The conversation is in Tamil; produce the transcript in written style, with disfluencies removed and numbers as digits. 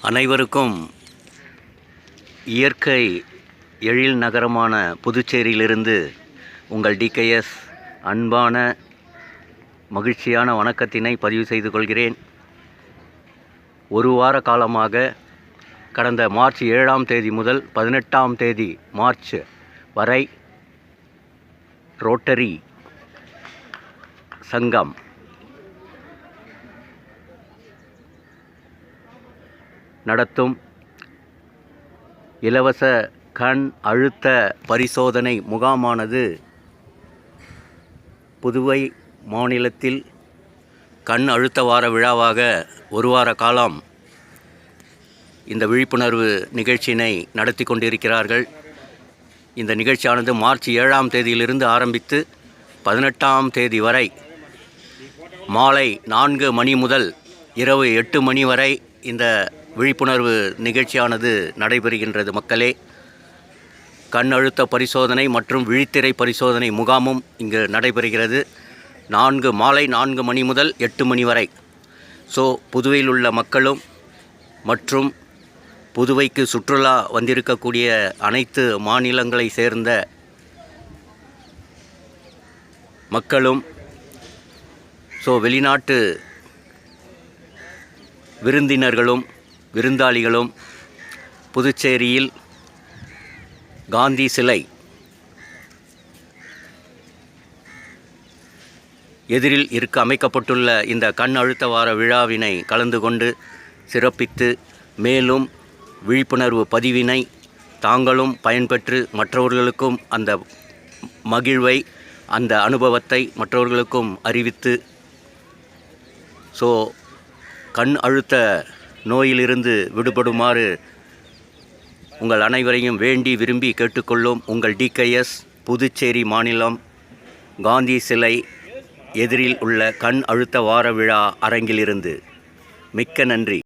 அனைவருக்கும் இயற்கை எழில் நகரமான புதுச்சேரியிலிருந்து உங்கள் டிகேஎஸ் அன்பான மகிழ்ச்சியான வணக்கத்தினை பதிவு செய்து கொள்கிறேன். ஒரு வார காலமாக கடந்த மார்ச் 7ஆம் தேதி முதல் 18ஆம் தேதி மார்ச் வரை ரோட்டரி சங்கம் நடத்தும் இலவச கண் அழுத்த பரிசோதனை முகாமானது புதுவை மாநிலத்தில் கண் அழுத்த வார விழாவாக ஒரு வார காலம் இந்த விழிப்புணர்வு நிகழ்ச்சியினை நடத்தி கொண்டிருக்கிறார்கள். இந்த நிகழ்ச்சியானது மார்ச் 7ஆம் தேதியிலிருந்து ஆரம்பித்து 18ஆம் தேதி வரை மாலை 4 மணி முதல் இரவு 8 மணி வரை இந்த விழிப்புணர்வு நிகழ்ச்சியானது நடைபெறுகின்றது. மக்களே, கண் அழுத்த பரிசோதனை மற்றும் விழித்திரை பரிசோதனை முகாமும் இங்கு நடைபெறுகிறது. மாலை 4 மணி முதல் 8 மணி வரை. புதுவையில் உள்ள மக்களும் மற்றும் புதுவைக்கு சுற்றுலா வந்திருக்கக்கூடிய அனைத்து மாநிலங்களை சேர்ந்த மக்களும் வெளிநாட்டு விருந்தினர்களும் விருந்தாளிகளும் புதுச்சேரியில் காந்தி சிலை எதிரில் அமைக்கப்பட்டுள்ள இந்த கண் அழுத்த வார விழாவினை கலந்து கொண்டு சிறப்பித்து மேலும் விழிப்புணர்வு பதிவினை தாங்களும் பயன்பெற்று மற்றவர்களுக்கும் அந்த மகிழ்வை அந்த அனுபவத்தை மற்றவர்களுக்கும் அறிவித்து கண் அழுத்த நோயிலிருந்து விடுபடுமாறு உங்கள் அனைவரையும் வேண்டி விரும்பி கேட்டுக்கொள்ளும் உங்கள் டிகேஎஸ் புதுச்சேரி மாநிலம் காந்தி சிலை எதிரில் உள்ள கண் அழுத்த வார விழா அரங்கிலிருந்து. மிக்க நன்றி.